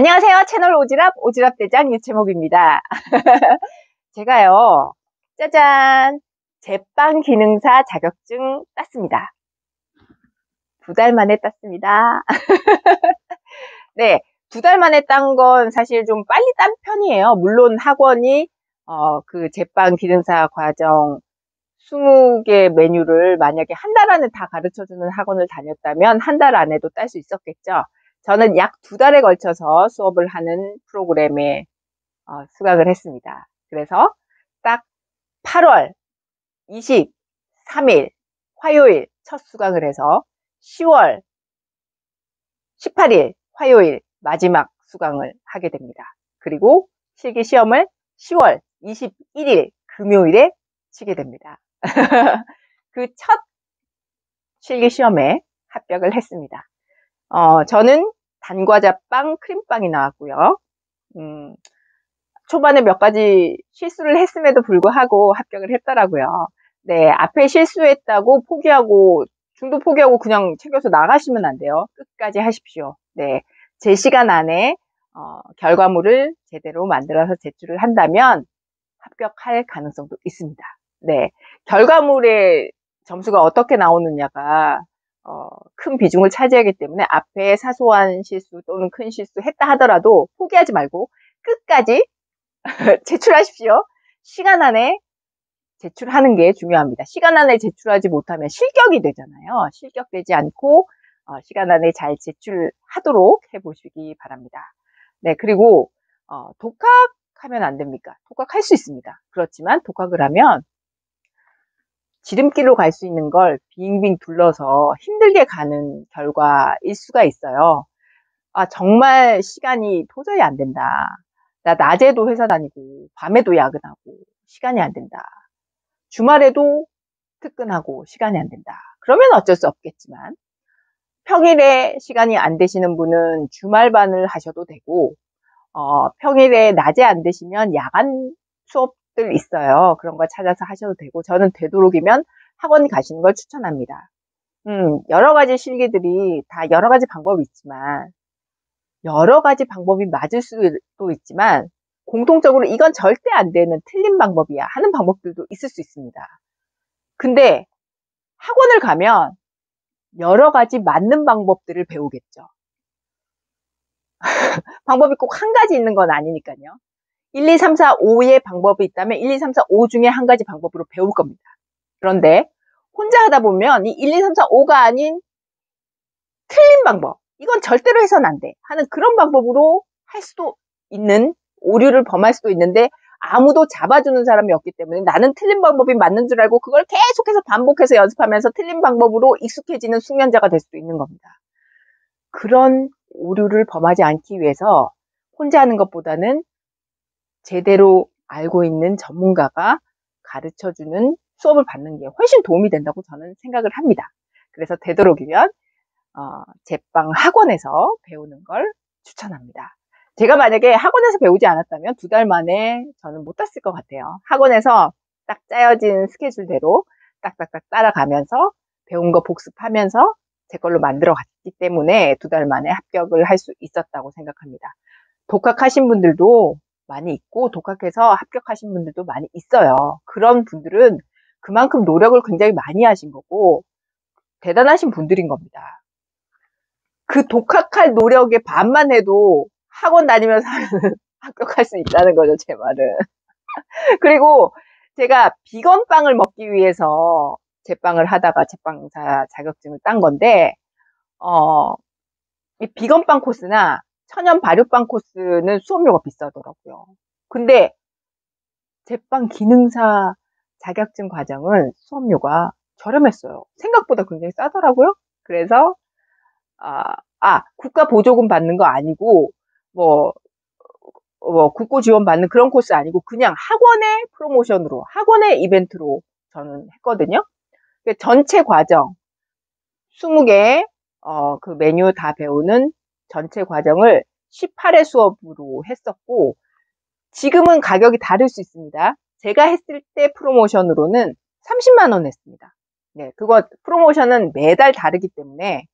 안녕하세요. 채널 오지랖 대장 유채목입니다. 제가요, 짜잔, 제빵 기능사 자격증 땄습니다. 2달 만에 땄습니다. 네, 2달 만에 딴 건 사실 좀 빨리 딴 편이에요. 물론 학원이 그 제빵 기능사 과정 20개 메뉴를 만약에 한 달 안에 다 가르쳐주는 학원을 다녔다면 한 달 안에도 딸 수 있었겠죠. 저는 약 2달에 걸쳐서 수업을 하는 프로그램에 수강을 했습니다. 그래서 딱 8월 23일 화요일 첫 수강을 해서 10월 18일 화요일 마지막 수강을 하게 됩니다. 그리고 실기 시험을 10월 21일 금요일에 치게 됩니다. 그 첫 실기 시험에 합격을 했습니다. 저는 단과자빵, 크림빵이 나왔고요. 초반에 몇 가지 실수를 했음에도 불구하고 합격을 했더라고요. 네, 앞에 실수했다고 포기하고, 중도 포기하고 그냥 챙겨서 나가시면 안 돼요. 끝까지 하십시오. 네, 제 시간 안에 결과물을 제대로 만들어서 제출을 한다면 합격할 가능성도 있습니다. 네, 결과물의 점수가 어떻게 나오느냐가 큰 비중을 차지하기 때문에 앞에 사소한 실수 또는 큰 실수 했다 하더라도 포기하지 말고 끝까지 제출하십시오. 시간 안에 제출하는 게 중요합니다. 시간 안에 제출하지 못하면 실격이 되잖아요. 실격되지 않고 시간 안에 잘 제출하도록 해보시기 바랍니다. 네, 그리고 독학하면 안 됩니까? 독학할 수 있습니다. 그렇지만 독학을 하면 지름길로 갈 수 있는 걸 빙빙 둘러서 힘들게 가는 결과일 수가 있어요. 아, 정말 시간이 도저히 안 된다. 나 낮에도 회사 다니고 밤에도 야근하고 시간이 안 된다. 주말에도 특근하고 시간이 안 된다. 그러면 어쩔 수 없겠지만 평일에 시간이 안 되시는 분은 주말반을 하셔도 되고 평일에 낮에 안 되시면 야간 수업들 있어요. 그런 걸 찾아서 하셔도 되고 저는 되도록이면 학원 가시는 걸 추천합니다. 여러 가지 실기들이 다 여러 가지 방법이 있지만 여러 가지 방법이 맞을 수도 있지만 공통적으로 이건 절대 안 되는 틀린 방법이야 하는 방법들도 있을 수 있습니다. 근데 학원을 가면 여러 가지 맞는 방법들을 배우겠죠. 방법이 꼭 한 가지 있는 건 아니니까요. 1, 2, 3, 4, 5의 방법이 있다면 1, 2, 3, 4, 5 중에 한 가지 방법으로 배울 겁니다. 그런데 혼자 하다 보면 이 1, 2, 3, 4, 5가 아닌 틀린 방법, 이건 절대로 해서는 안 돼 하는 그런 방법으로 할 수도 있는, 오류를 범할 수도 있는데 아무도 잡아주는 사람이 없기 때문에 나는 틀린 방법이 맞는 줄 알고 그걸 계속해서 반복해서 연습하면서 틀린 방법으로 익숙해지는 숙련자가 될 수도 있는 겁니다. 그런 오류를 범하지 않기 위해서 혼자 하는 것보다는 제대로 알고 있는 전문가가 가르쳐주는 수업을 받는 게 훨씬 도움이 된다고 저는 생각을 합니다. 그래서 되도록이면 제빵 학원에서 배우는 걸 추천합니다. 제가 만약에 학원에서 배우지 않았다면 2달 만에 저는 못 땄을 것 같아요. 학원에서 딱 짜여진 스케줄대로 딱딱딱 따라가면서 배운 거 복습하면서 제 걸로 만들어 갔기 때문에 2달 만에 합격을 할 수 있었다고 생각합니다. 독학하신 분들도 많이 있고 독학해서 합격하신 분들도 많이 있어요. 그런 분들은 그만큼 노력을 굉장히 많이 하신 거고 대단하신 분들인 겁니다. 그 독학할 노력의 반만 해도 학원 다니면서 합격할 수 있다는 거죠, 제 말은. 그리고 제가 비건빵을 먹기 위해서 제빵을 하다가 제빵사 자격증을 딴 건데, 이 비건빵 코스나 천연 발효빵 코스는 수업료가 비싸더라고요. 근데 제빵 기능사 자격증 과정은 수업료가 저렴했어요. 생각보다 굉장히 싸더라고요. 그래서 국가 보조금 받는 거 아니고 뭐 국고 지원 받는 그런 코스 아니고 그냥 학원의 프로모션으로 학원의 이벤트로 저는 했거든요. 전체 과정 20개 그 메뉴 다 배우는 전체 과정을 18회 수업으로 했었고 지금은 가격이 다를 수 있습니다. 제가 했을 때 프로모션으로는 30만 원 했습니다. 네, 그거 프로모션은 매달 다르기 때문에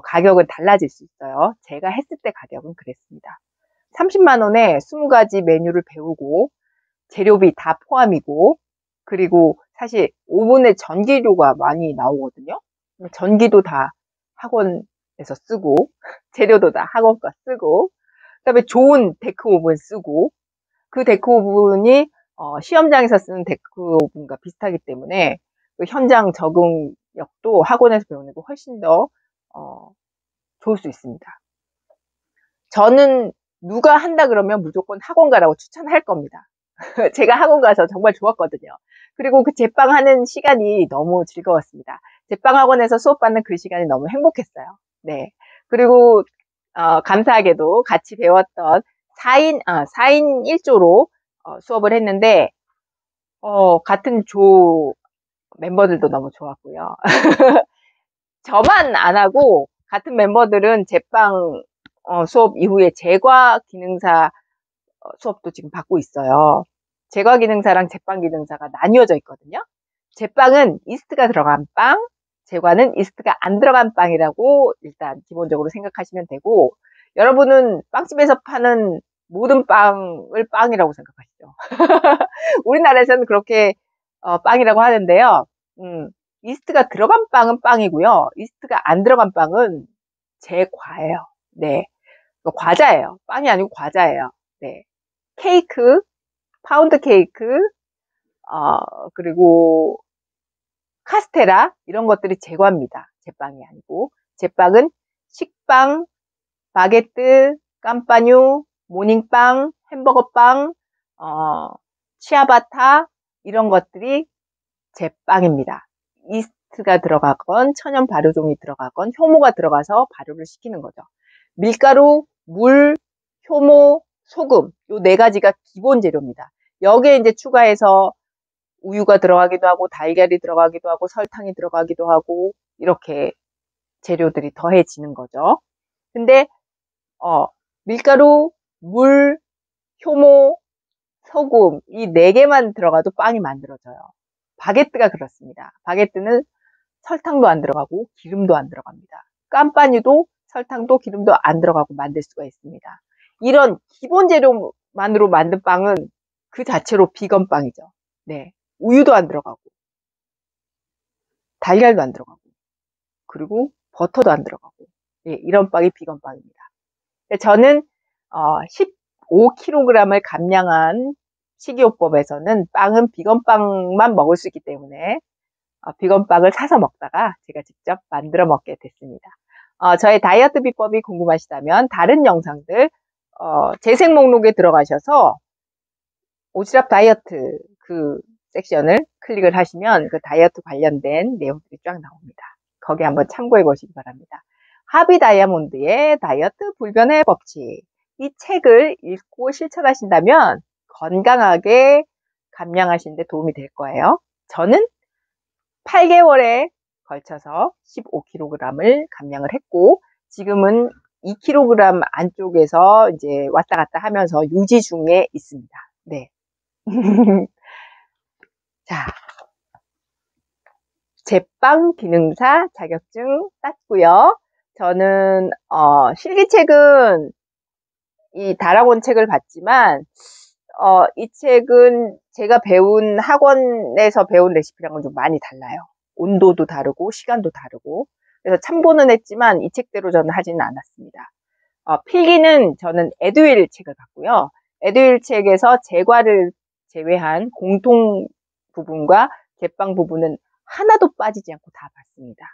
가격은 달라질 수 있어요. 제가 했을 때 가격은 그랬습니다. 30만 원에 20가지 메뉴를 배우고 재료비 다 포함이고, 그리고 사실 오븐에 전기료가 많이 나오거든요. 전기도 다 학원에서 쓰고, 재료도 다 학원 거 쓰고, 그다음에 좋은 데크 오븐 쓰고, 그 데크 오븐이 시험장에서 쓰는 데크 오븐과 비슷하기 때문에 그 현장 적응력도 학원에서 배우는 게 훨씬 더 좋을 수 있습니다. 저는 누가 한다 그러면 무조건 학원 가라고 추천할 겁니다. 제가 학원 가서 정말 좋았거든요. 그리고 그 제빵 하는 시간이 너무 즐거웠습니다. 제빵 학원에서 수업받는 그 시간이 너무 행복했어요. 네. 그리고 감사하게도 같이 배웠던 4인 1조로 수업을 했는데 같은 조 멤버들도 너무 좋았고요. 저만 안 하고 같은 멤버들은 제빵 수업 이후에 제과 기능사 수업도 지금 받고 있어요. 제과 기능사랑 제빵 기능사가 나뉘어져 있거든요. 제빵은 이스트가 들어간 빵, 제과는 이스트가 안 들어간 빵이라고 일단 기본적으로 생각하시면 되고, 여러분은 빵집에서 파는 모든 빵을 빵이라고 생각하시죠. 우리나라에서는 그렇게 빵이라고 하는데요. 이스트가 들어간 빵은 빵이고요. 이스트가 안 들어간 빵은 제과예요. 네. 과자예요. 빵이 아니고 과자예요. 네. 케이크, 파운드 케이크, 그리고 카스테라, 이런 것들이 제과입니다. 제빵이 아니고. 제빵은 식빵, 바게트, 깜빠뉴, 모닝빵, 햄버거빵, 치아바타, 이런 것들이 제빵입니다. 이스트가 들어가건, 천연 발효종이 들어가건, 효모가 들어가서 발효를 시키는 거죠. 밀가루, 물, 효모, 소금, 요 네 가지가 기본 재료입니다. 여기에 이제 추가해서 우유가 들어가기도 하고, 달걀이 들어가기도 하고, 설탕이 들어가기도 하고, 이렇게 재료들이 더해지는 거죠. 근데, 밀가루, 물, 효모, 소금, 이 네 개만 들어가도 빵이 만들어져요. 바게트가 그렇습니다. 바게트는 설탕도 안 들어가고, 기름도 안 들어갑니다. 깜빠니도 설탕도 기름도 안 들어가고 만들 수가 있습니다. 이런 기본 재료만으로 만든 빵은 그 자체로 비건 빵이죠. 네. 우유도 안 들어가고, 달걀도 안 들어가고, 그리고 버터도 안 들어가고, 예, 이런 빵이 비건 빵입니다. 저는 15kg을 감량한 식이요법에서는 빵은 비건 빵만 먹을 수 있기 때문에 비건 빵을 사서 먹다가 제가 직접 만들어 먹게 됐습니다. 저의 다이어트 비법이 궁금하시다면 다른 영상들 재생 목록에 들어가셔서 오지랖 다이어트 그 섹션을 클릭을 하시면 그 다이어트 관련된 내용들이 쫙 나옵니다. 거기 한번 참고해 보시기 바랍니다. 하비 다이아몬드의 다이어트 불변의 법칙, 이 책을 읽고 실천하신다면 건강하게 감량하시는 데 도움이 될 거예요. 저는 8개월에 걸쳐서 15kg을 감량을 했고, 지금은 2kg 안쪽에서 이제 왔다 갔다 하면서 유지 중에 있습니다. 네. 자, 제빵 기능사 자격증 땄고요. 저는 실기책은 이 다락원 책을 봤지만 이 책은 제가 배운 학원에서 배운 레시피랑은 좀 많이 달라요. 온도도 다르고 시간도 다르고, 그래서 참고는 했지만 이 책대로 저는 하지는 않았습니다. 필기는 저는 에듀윌 책을 봤고요. 에듀윌 책에서 제과를 제외한 공통 부분과 제빵 부분은 하나도 빠지지 않고 다 봤습니다.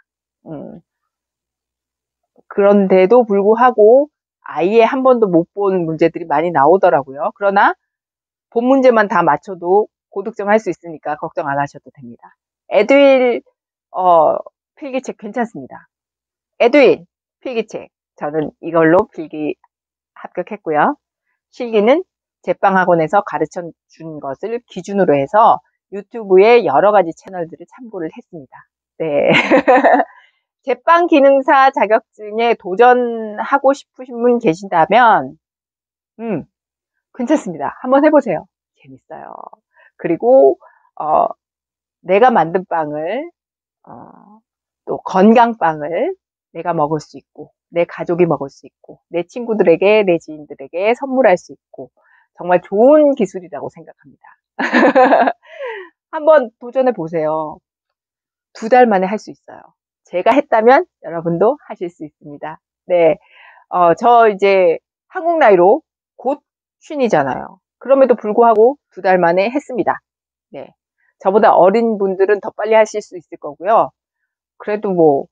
그런데도 불구하고 아예 한 번도 못 본 문제들이 많이 나오더라고요. 그러나 본 문제만 다 맞춰도 고득점 할 수 있으니까 걱정 안 하셔도 됩니다. 에듀윌 필기책 괜찮습니다. 에듀윌 필기책, 저는 이걸로 필기 합격했고요. 실기는 제빵학원에서 가르쳐 준 것을 기준으로 해서 유튜브에 여러 가지 채널들을 참고를 했습니다. 네. 제빵 기능사 자격증에 도전하고 싶으신 분 계신다면, 괜찮습니다. 한번 해보세요. 재밌어요. 그리고, 내가 만든 빵을, 또 건강빵을, 내가 먹을 수 있고, 내 가족이 먹을 수 있고, 내 친구들에게, 내 지인들에게 선물할 수 있고, 정말 좋은 기술이라고 생각합니다. 한번 도전해 보세요. 2달 만에 할 수 있어요. 제가 했다면 여러분도 하실 수 있습니다. 네. 저 이제 한국 나이로 곧 쉰이잖아요. 그럼에도 불구하고 2달 만에 했습니다. 네. 저보다 어린 분들은 더 빨리 하실 수 있을 거고요. 그래도 뭐,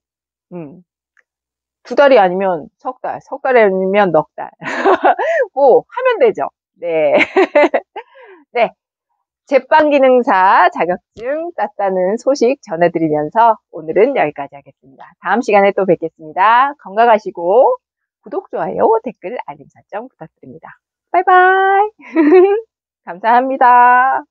2달이 아니면 석 달, 석 달이 아니면 넉 달. 뭐, 하면 되죠. 네. 네. 제빵 기능사 자격증 땄다는 소식 전해드리면서 오늘은 여기까지 하겠습니다. 다음 시간에 또 뵙겠습니다. 건강하시고 구독, 좋아요, 댓글, 알림 설정 부탁드립니다. 바이바이. 감사합니다.